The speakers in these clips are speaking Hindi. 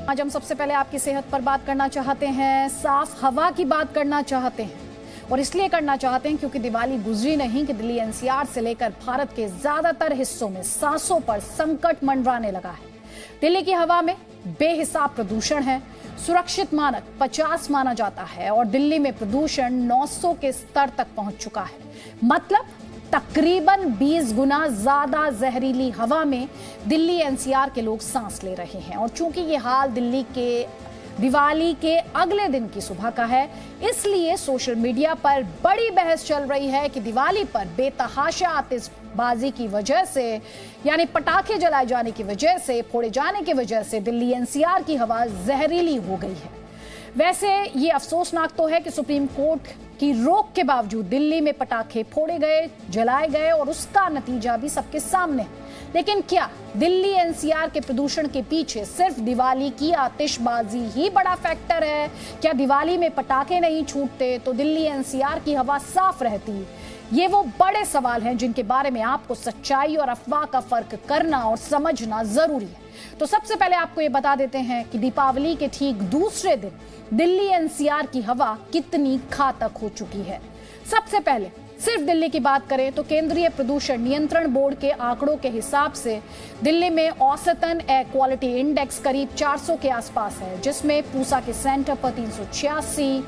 आज हम सबसे पहले आपकी सेहत पर बात करना चाहते हैं, साफ हवा की बात करना चाहते हैं और इसलिए करना चाहते हैं क्योंकि दिवाली गुजरी नहीं कि दिल्ली एनसीआर से लेकर भारत के ज्यादातर हिस्सों में सांसों पर संकट मंडराने लगा है। दिल्ली की हवा में बेहिसाब प्रदूषण है, सुरक्षित मानक 50 माना जाता है और दिल्ली में प्रदूषण 900 के स्तर तक पहुंच चुका है। मतलब तकरीबन 20 गुना ज्यादा जहरीली हवा में दिल्ली एनसीआर के लोग सांस ले रहे हैं। और चूंकि ये हाल दिल्ली के दिवाली के अगले दिन की सुबह का है, इसलिए सोशल मीडिया पर बड़ी बहस चल रही है कि दिवाली पर बेतहाशा आतिशबाजी की वजह से, यानी पटाखे जलाए जाने की वजह से, फोड़े जाने की वजह से दिल्ली एनसीआर की हवा जहरीली हो गई है। वैसे ये अफसोसनाक तो है कि सुप्रीम कोर्ट की रोक के बावजूद दिल्ली में पटाखे फोड़े गए, जलाए गए और उसका नतीजा भी सबके सामने है। लेकिन क्या दिल्ली एनसीआर के प्रदूषण के पीछे सिर्फ दिवाली की आतिशबाजी ही बड़ा फैक्टर है? क्या दिवाली में पटाखे नहीं छूटते तो दिल्ली एनसीआर की हवा साफ रहती? ये वो बड़े सवाल हैं जिनके बारे में आपको सच्चाई और अफवाह का फर्क करना और समझना जरूरी है। तो सबसे पहले आपको ये बता देते हैं कि दीपावली के ठीक दूसरे दिन दिल्ली एनसीआर की हवा कितनी घातक हो चुकी है। सबसे पहले सिर्फ दिल्ली की बात करें तो केंद्रीय प्रदूषण नियंत्रण बोर्ड के आंकड़ों के हिसाब से दिल्ली में औसतन एयर क्वालिटी इंडेक्स करीब 400 के आसपास है, जिसमें पूसा के सेंटर पर 386,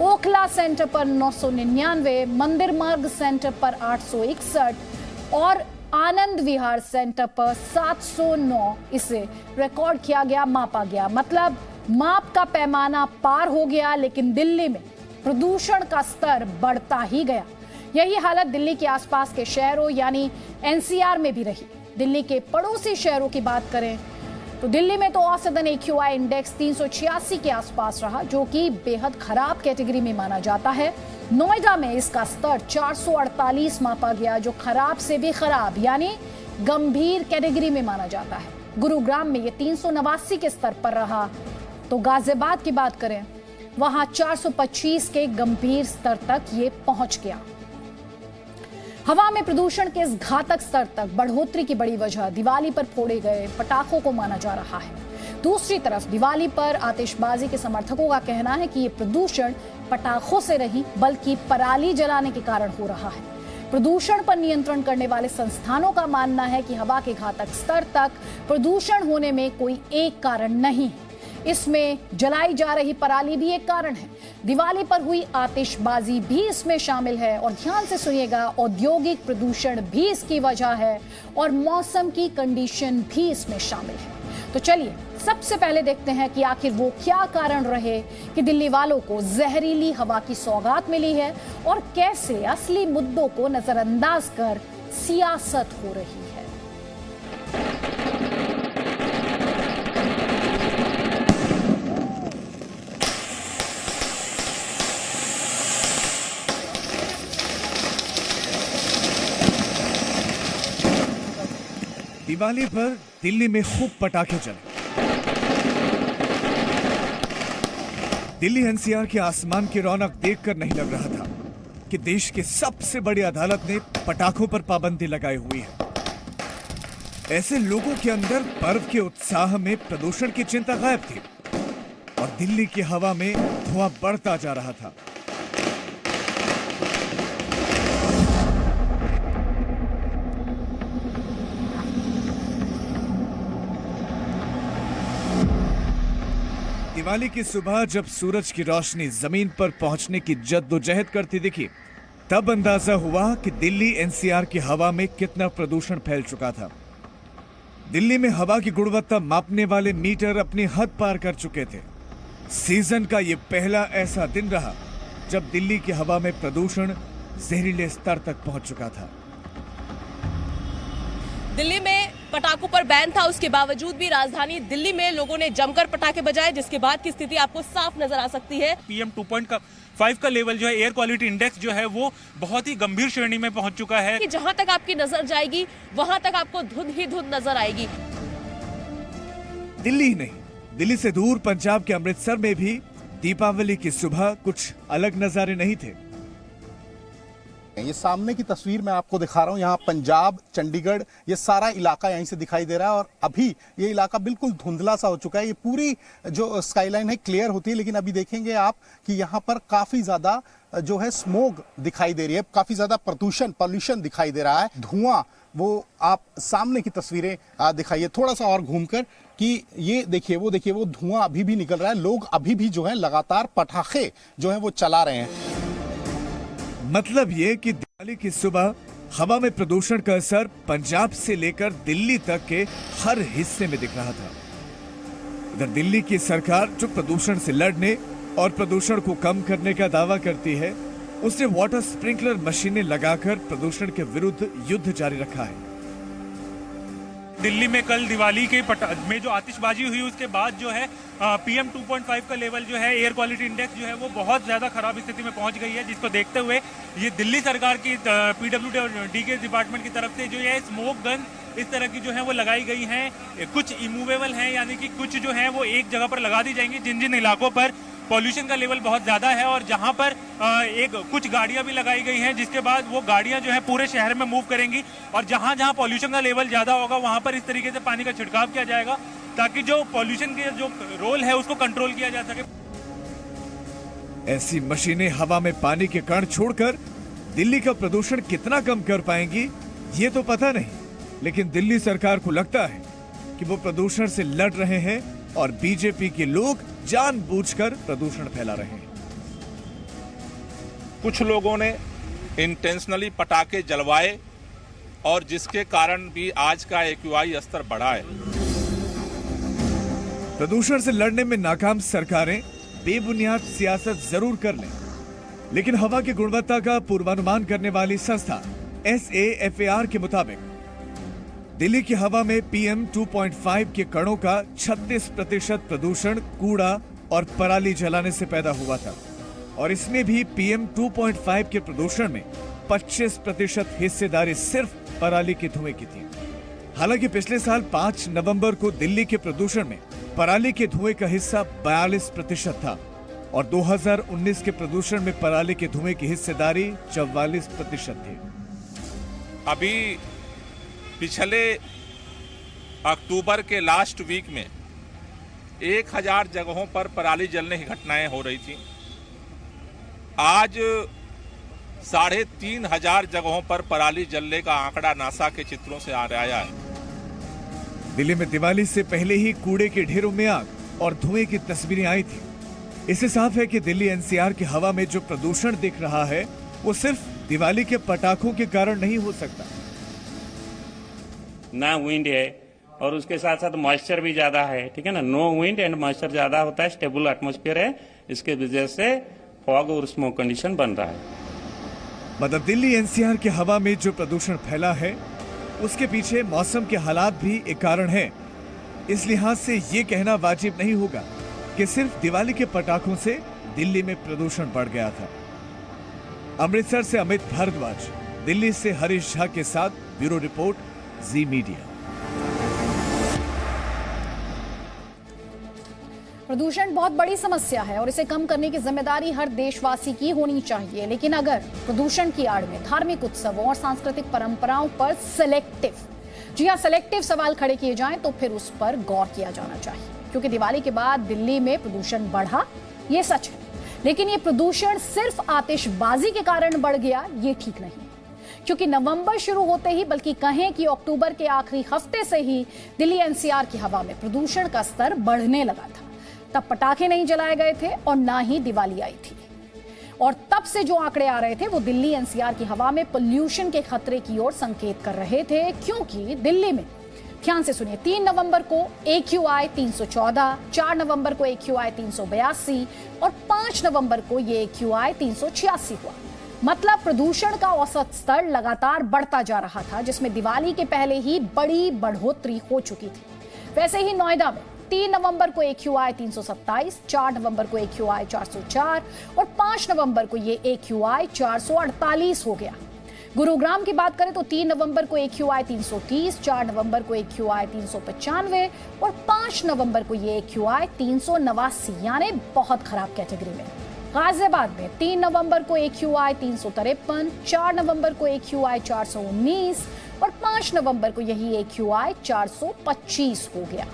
ओखला सेंटर पर 999, मंदिर मार्ग सेंटर पर 861 और आनंद विहार सेंटर पर 709 इसे रिकॉर्ड किया गया, मापा गया। मतलब माप का पैमाना पार हो गया, लेकिन दिल्ली में प्रदूषण का स्तर बढ़ता ही गया। यही हालत दिल्ली के आसपास के शहरों यानी एनसीआर में भी रही। दिल्ली के पड़ोसी शहरों की बात करें तो दिल्ली में तो औसतन AQI इंडेक्स 386 के आसपास रहा, जो कि बेहद खराब कैटेगरी में माना जाता है। नोएडा में इसका स्तर 448 मापा गया, जो खराब से भी खराब यानी गंभीर कैटेगरी में माना जाता है। गुरुग्राम में ये 389 के स्तर पर रहा। तो गाजियाबाद की बात करें, वहां 425 के गंभीर स्तर तक ये पहुंच गया। हवा में प्रदूषण के इस घातक स्तर तक बढ़ोतरी की बड़ी वजह दिवाली पर फोड़े गए पटाखों को माना जा रहा है। दूसरी तरफ दिवाली पर आतिशबाजी के समर्थकों का कहना है कि ये प्रदूषण पटाखों से नहीं बल्कि पराली जलाने के कारण हो रहा है। प्रदूषण पर नियंत्रण करने वाले संस्थानों का मानना है कि हवा के घातक स्तर तक प्रदूषण होने में कोई एक कारण नहीं है, इसमें जलाई जा रही पराली भी एक कारण है, दिवाली पर हुई आतिशबाजी भी इसमें शामिल है और ध्यान से सुनिएगा, औद्योगिक प्रदूषण भी इसकी वजह है और मौसम की कंडीशन भी इसमें शामिल है। तो चलिए सबसे पहले देखते हैं कि आखिर वो क्या कारण रहे कि दिल्ली वालों को जहरीली हवा की सौगात मिली है और कैसे असली मुद्दों को नजरअंदाज कर सियासत हो रही है। दिवाली पर दिल्ली में खूब पटाखे चले। दिल्ली एनसीआर के आसमान की रौनक देखकर नहीं लग रहा था कि देश के सबसे बड़ी अदालत ने पटाखों पर पाबंदी लगाई हुई है। ऐसे लोगों के अंदर पर्व के उत्साह में प्रदूषण की चिंता गायब थी और दिल्ली की हवा में धुआं बढ़ता जा रहा था। दिवाली की सुबह जब सूरज की रोशनी जमीन पर पहुंचने की जद्दोजहद करती दिखी, तब अंदाजा हुआ कि दिल्ली एनसीआर की हवा में कितना प्रदूषण फैल चुका था। दिल्ली में हवा की गुणवत्ता मापने वाले मीटर अपनी हद पार कर चुके थे। सीजन का यह पहला ऐसा दिन रहा जब दिल्ली की हवा में प्रदूषण जहरीले स्तर तक पहुंच चुका था। दिल्ली में पटाखों पर बैन था, उसके बावजूद भी राजधानी दिल्ली में लोगों ने जमकर पटाखे बजाए, जिसके बाद की स्थिति आपको साफ नजर आ सकती है। PM 2.5 का लेवल जो है, एयर क्वालिटी इंडेक्स जो है वो बहुत ही गंभीर श्रेणी में पहुंच चुका है कि जहां तक आपकी नजर जाएगी वहां तक आपको धुंध ही धुंध नजर आएगी। दिल्ली ही नहीं, दिल्ली से दूर पंजाब के अमृतसर में भी दीपावली की सुबह कुछ अलग नजारे नहीं थे। ये सामने की तस्वीर मैं आपको दिखा रहा हूँ, यहाँ पंजाब, चंडीगढ़, ये सारा इलाका यहीं से दिखाई दे रहा है और अभी ये इलाका बिल्कुल धुंधला सा हो चुका है। ये पूरी जो स्काईलाइन है क्लियर होती है, लेकिन अभी देखेंगे आप कि यहाँ पर काफी ज्यादा जो है स्मोक दिखाई दे रही है, काफी ज्यादा पॉल्यूशन दिखाई दे रहा है, धुआं। वो आप सामने की तस्वीरें दिखाइए थोड़ा सा और घूमकर कि ये देखिए, वो देखिए, वो धुआं अभी भी निकल रहा है। लोग अभी भी जो है लगातार पटाखे जो है वो चला रहे हैं। मतलब ये कि दिवाली की सुबह हवा में प्रदूषण का असर पंजाब से लेकर दिल्ली तक के हर हिस्से में दिख रहा था। इधर दिल्ली की सरकार जो प्रदूषण से लड़ने और प्रदूषण को कम करने का दावा करती है, उसने वाटर स्प्रिंकलर मशीनें लगाकर प्रदूषण के विरुद्ध युद्ध जारी रखा है। दिल्ली में कल दिवाली के में जो आतिशबाजी हुई उसके बाद जो है PM 2.5 का लेवल जो है एयर क्वालिटी इंडेक्स जो है वो बहुत ज्यादा खराब स्थिति में पहुंच गई है, जिसको देखते हुए ये दिल्ली सरकार की PWD के डिपार्टमेंट की तरफ से जो है स्मोक गन इस तरह की जो है वो लगाई गई हैं। कुछ इमूवेबल हैं, यानी कि कुछ जो है वो एक जगह पर लगा दी जाएंगी जिन जिन इलाकों पर पॉल्यूशन का लेवल बहुत ज्यादा है और जहां पर कुछ गाड़ियां भी लगाई गई हैं, जिसके बाद वो गाड़ियां जो है पूरे शहर में मूव करेंगी और जहां जहां पॉल्यूशन का लेवल ज्यादा होगा वहां पर इस तरीके से पानी का छिड़काव किया जाएगा ताकि जो पॉल्यूशन के जो रोल है उसको कंट्रोल किया जा सके। ऐसी मशीनें हवा में पानी के कण छोड़कर दिल्ली का प्रदूषण कितना कम कर पाएंगी ये तो पता नहीं, लेकिन दिल्ली सरकार को लगता है कि वो प्रदूषण से लड़ रहे हैं और बीजेपी के लोग जानबूझकर प्रदूषण फैला रहे हैं। कुछ लोगों ने इंटेंशनली पटाखे जलवाए और जिसके कारण भी आज का AQI स्तर बढ़ा है। प्रदूषण से लड़ने में नाकाम सरकारें बेबुनियाद सियासत जरूर कर लें, लेकिन हवा की गुणवत्ता का पूर्वानुमान करने वाली संस्था SAFAR के मुताबिक दिल्ली की हवा में PM 2.5 के कणों का 36% प्रदूषण कूड़ा और पराली जलाने से पैदा हुआ था और इसमें भी PM 2.5 के प्रदूषण में 25% हिस्सेदारी सिर्फ पराली के धुएं की थी। हालांकि पिछले साल 5 नवंबर को दिल्ली के प्रदूषण में पराली के धुएं का हिस्सा 42% था और 2019 के प्रदूषण में पराली के धुएं की हिस्सेदारी 44% थी। अभी पिछले अक्टूबर के लास्ट वीक में 1000 जगहों पर पराली जलने की घटनाएं हो रही थी। आज 3500 जगहों पर पराली जलने का आंकड़ा नासा के चित्रों से आ रहा है। दिल्ली में दिवाली से पहले ही कूड़े के ढेरों में आग और धुएं की तस्वीरें आई थी। इससे साफ है कि दिल्ली NCR की हवा में जो प्रदूषण दिख रहा है वो सिर्फ दिवाली के पटाखों के कारण नहीं हो सकता। ना विंड है और उसके साथ साथ मॉइस्चर भी ज्यादा है, ठीक है ना। नो विंड एंड मॉइस्चर ज्यादा होता है, स्टेबल एटमॉस्फेयर है, इसके वजह से फॉग और स्मोक कंडीशन बन रहा है। मतलब दिल्ली NCR की हवा में जो प्रदूषण फैला है उसके पीछे मौसम के हालात भी एक कारण है। इस लिहाज से ये कहना वाजिब नहीं होगा कि सिर्फ दिवाली के पटाखों से दिल्ली में प्रदूषण बढ़ गया था। अमृतसर से अमित भारद्वाज, दिल्ली से हरीश झा के साथ ब्यूरो रिपोर्ट, जी मीडिया। प्रदूषण बहुत बड़ी समस्या है और इसे कम करने की जिम्मेदारी हर देशवासी की होनी चाहिए, लेकिन अगर प्रदूषण की आड़ में धार्मिक उत्सवों और सांस्कृतिक परंपराओं पर सेलेक्टिव सवाल खड़े किए जाएं तो फिर उस पर गौर किया जाना चाहिए। क्योंकि दिवाली के बाद दिल्ली में प्रदूषण बढ़ा, ये सच है, लेकिन ये प्रदूषण सिर्फ आतिशबाजी के कारण बढ़ गया, ये ठीक नहीं। क्योंकि नवंबर शुरू होते ही, बल्कि कहें कि अक्टूबर के आखिरी हफ्ते से ही दिल्ली NCR की हवा में प्रदूषण का स्तर बढ़ने लगा था। तब पटाखे नहीं जलाए गए थे और ना ही दिवाली आई थी, और तब से जो आंकड़े आ रहे थे वो दिल्ली NCR की हवा में पोल्यूशन के खतरे की ओर संकेत कर रहे थे। क्योंकि दिल्ली में, ध्यान से सुनिए, 3 नवंबर को AQI 314, 4 नवंबर को AQI 382 और 5 नवंबर को ये AQI 386 हुआ। मतलब प्रदूषण का औसत स्तर लगातार बढ़ता जा रहा था, जिसमें दिवाली के पहले ही बड़ी बढ़ोतरी हो चुकी थी। वैसे ही नोएडा में 3 नवंबर को AQI 327, 4 नवंबर को AQI 404 और 5 नवंबर को ये AQI 448 हो गया। गुरुग्राम की बात करें तो 3 नवंबर को AQI 330, 4 नवंबर को AQI 395 और 5 नवंबर को ये AQI 389, यानी बहुत खराब कैटेगरी में। गाजियाबाद में 3 नवंबर को AQI 353, 4 नवंबर को AQI 419 और 5 नवंबर को यही AQI 425 हो गया।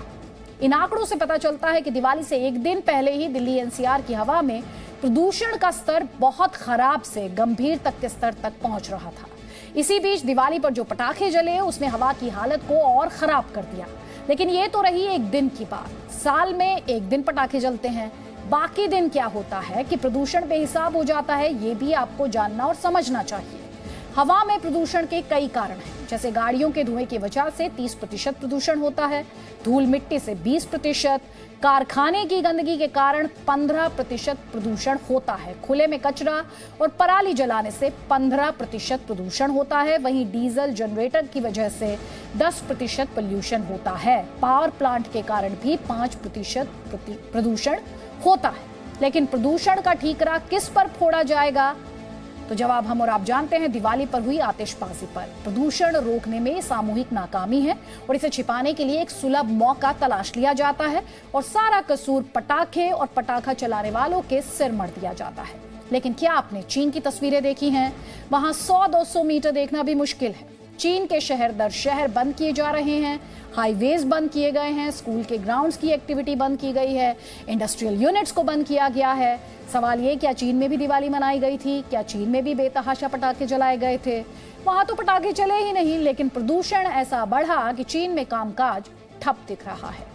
इन आंकड़ों से पता चलता है कि दिवाली से एक दिन पहले ही दिल्ली NCR की हवा में प्रदूषण का स्तर बहुत खराब से गंभीर तक के स्तर तक पहुंच रहा था। इसी बीच दिवाली पर जो पटाखे जले उसने हवा की हालत को और खराब कर दिया। लेकिन ये तो रही एक दिन की बात। साल में एक दिन पटाखे जलते हैं, बाकी दिन क्या होता है कि प्रदूषण बेहिसाब हो जाता है, ये भी आपको जानना और समझना चाहिए। हवा में प्रदूषण के कई कारण हैं, जैसे गाड़ियों के धुएं की वजह से 30% प्रदूषण होता है, धूल मिट्टी से 20%, कारखाने की गंदगी के कारण 15% प्रदूषण होता है, खुले में कचरा और पराली जलाने से 15% प्रदूषण होता है, वहीं डीजल जनरेटर की वजह से 10% पोल्यूशन होता है, पावर प्लांट के कारण भी 5% प्रदूषण होता है। लेकिन प्रदूषण का ठीकरा किस पर फोड़ा जाएगा? तो जवाब हम और आप जानते हैं, दिवाली पर हुई आतिशबाजी पर। प्रदूषण रोकने में सामूहिक नाकामी है और इसे छिपाने के लिए एक सुलभ मौका तलाश लिया जाता है और सारा कसूर पटाखे और पटाखा चलाने वालों के सिर मढ़ दिया जाता है। लेकिन क्या आपने चीन की तस्वीरें देखी हैं? वहां 100-200 मीटर देखना भी मुश्किल है। चीन के शहर दर शहर बंद किए जा रहे हैं, हाईवेज बंद किए गए हैं, स्कूल के ग्राउंड्स की एक्टिविटी बंद की गई है, इंडस्ट्रियल यूनिट्स को बंद किया गया है। सवाल ये, क्या चीन में भी दिवाली मनाई गई थी? क्या चीन में भी बेतहाशा पटाखे जलाए गए थे? वहां तो पटाखे चले ही नहीं, लेकिन प्रदूषण ऐसा बढ़ा कि चीन में कामकाज ठप दिख रहा है।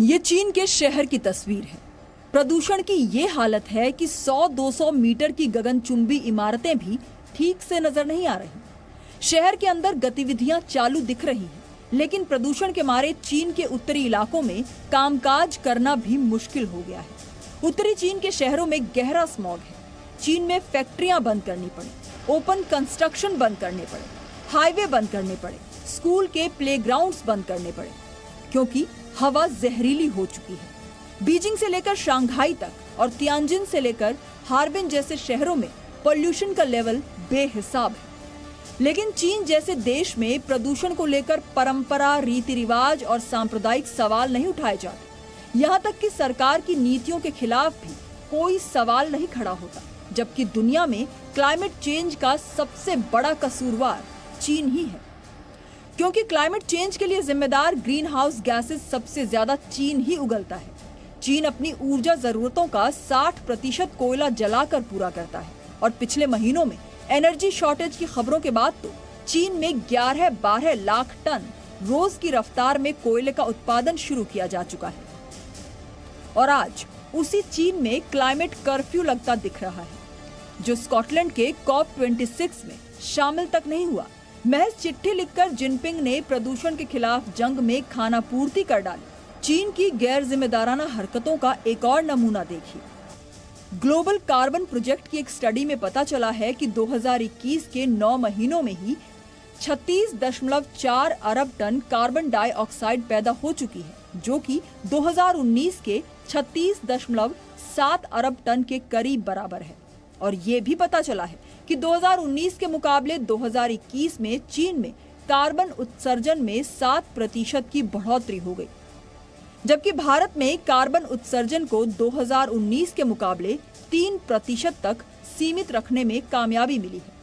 ये चीन के शहर की तस्वीर है। प्रदूषण की ये हालत है कि 100-200 मीटर की गगनचुंबी इमारतें भी ठीक से नजर नहीं आ रही। शहर के अंदर गतिविधियां चालू दिख रही हैं, लेकिन प्रदूषण के मारे चीन के उत्तरी इलाकों में कामकाज करना भी मुश्किल हो गया है। उत्तरी चीन के शहरों में गहरा स्मॉग है। चीन में फैक्ट्रियां बंद करनी पड़ी, ओपन कंस्ट्रक्शन बंद करने पड़े, हाईवे बंद करने पड़े, स्कूल के प्लेग्राउंड्स बंद करने पड़े, क्योंकि हवा जहरीली हो चुकी है। बीजिंग से लेकर शंघाई तक और तियानजिन से लेकर हार्बिन जैसे शहरों में पोल्यूशन का लेवल बेहिसाब है। लेकिन चीन जैसे देश में प्रदूषण को लेकर परंपरा, रीति रिवाज और सांप्रदायिक सवाल नहीं उठाए जाते। यहाँ तक कि सरकार की नीतियों के खिलाफ भी कोई सवाल नहीं खड़ा होता, जबकि दुनिया में क्लाइमेट चेंज का सबसे बड़ा कसूरवार चीन ही है, क्योंकि क्लाइमेट चेंज के लिए जिम्मेदार ग्रीन हाउस गैसेस सबसे ज्यादा चीन ही उगलता है। चीन अपनी ऊर्जा जरूरतों का 60% कोयला जलाकर पूरा करता है और पिछले महीनों में एनर्जी शॉर्टेज की खबरों के बाद तो चीन में 11-12 लाख टन रोज की रफ्तार में कोयले का उत्पादन शुरू किया जा चुका है। और आज उसी चीन में क्लाइमेट कर्फ्यू लगता दिख रहा है, जो स्कॉटलैंड के COP26 में शामिल तक नहीं हुआ। महज चिट्ठी लिखकर जिनपिंग ने प्रदूषण के खिलाफ जंग में खाना पूर्ति कर डाली। चीन की गैर जिम्मेदाराना हरकतों का एक और नमूना देखिए। ग्लोबल कार्बन प्रोजेक्ट की एक स्टडी में पता चला है कि 2021 के 9 महीनों में ही 36.4 अरब टन कार्बन डाइऑक्साइड पैदा हो चुकी है, जो कि 2019 के 36.7 अरब टन के करीब बराबर है। और ये भी पता चला है कि 2019 के मुकाबले 2021 में चीन में कार्बन उत्सर्जन में 7% की बढ़ोतरी हो गई, जबकि भारत में कार्बन उत्सर्जन को 2019 के मुकाबले 3% तक सीमित रखने में कामयाबी मिली है।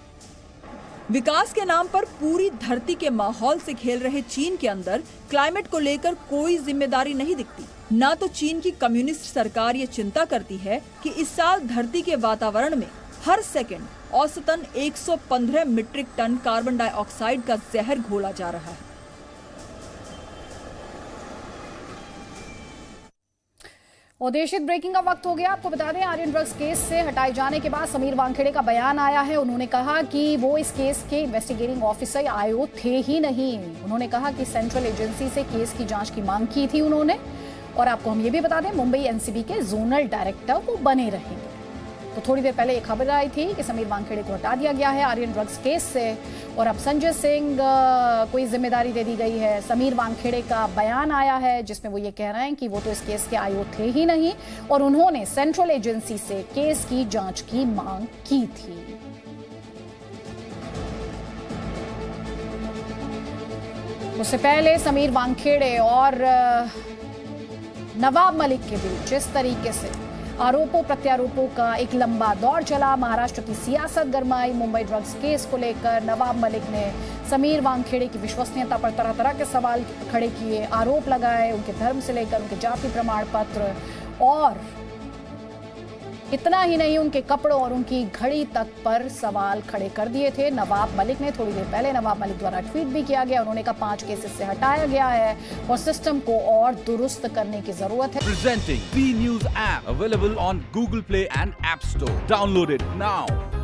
विकास के नाम पर पूरी धरती के माहौल से खेल रहे चीन के अंदर क्लाइमेट को लेकर कोई जिम्मेदारी नहीं दिखती। ना तो चीन की कम्युनिस्ट सरकार ये चिंता करती है कि इस साल धरती के वातावरण में हर सेकंड औसतन 115 मीट्रिक टन कार्बन डाइऑक्साइड का जहर घोला जा रहा है। औदेशित ब्रेकिंग का वक्त हो गया। आपको बता दें, आर्यन ड्रग्स केस से हटाए जाने के बाद समीर वानखेड़े का बयान आया है। उन्होंने कहा कि वो इस केस के इन्वेस्टिगेटिंग ऑफिसर आईओ थे ही नहीं। उन्होंने कहा कि सेंट्रल एजेंसी से केस की जांच की मांग की थी उन्होंने। और आपको हम ये भी बता दें, मुंबई एनसीबी के जोनल डायरेक्टर वो बने रहेंगे। तो थोड़ी देर पहले एक खबर आई थी कि समीर वानखेड़े को हटा दिया गया है आर्यन ड्रग्स केस से और अब संजय सिंह को जिम्मेदारी दे दी गई है। समीर वानखेड़े का बयान आया है जिसमें वो ये कह रहे हैं कि वो तो इस केस के आईओ थे ही नहीं और उन्होंने सेंट्रल एजेंसी से केस की जांच की मांग की थी। उससे पहले समीर वानखेड़े और नवाब मलिक के बीच जिस तरीके से आरोपों प्रत्यारोपों का एक लंबा दौर चला, महाराष्ट्र की सियासत गरमाई। मुंबई ड्रग्स केस को लेकर नवाब मलिक ने समीर वानखेड़े की विश्वसनीयता पर तरह तरह के सवाल खड़े किए, आरोप लगाए, उनके धर्म से लेकर उनके जाति प्रमाण पत्र और इतना ही नहीं उनके कपड़ों और उनकी घड़ी तक पर सवाल खड़े कर दिए थे नवाब मलिक ने। थोड़ी देर पहले नवाब मलिक द्वारा ट्वीट भी किया गया, उन्होंने कहा 5 केसेस से हटाया गया है और सिस्टम को और दुरुस्त करने की जरूरत है। Presenting B News app available on Google Play and App Store. Download it now.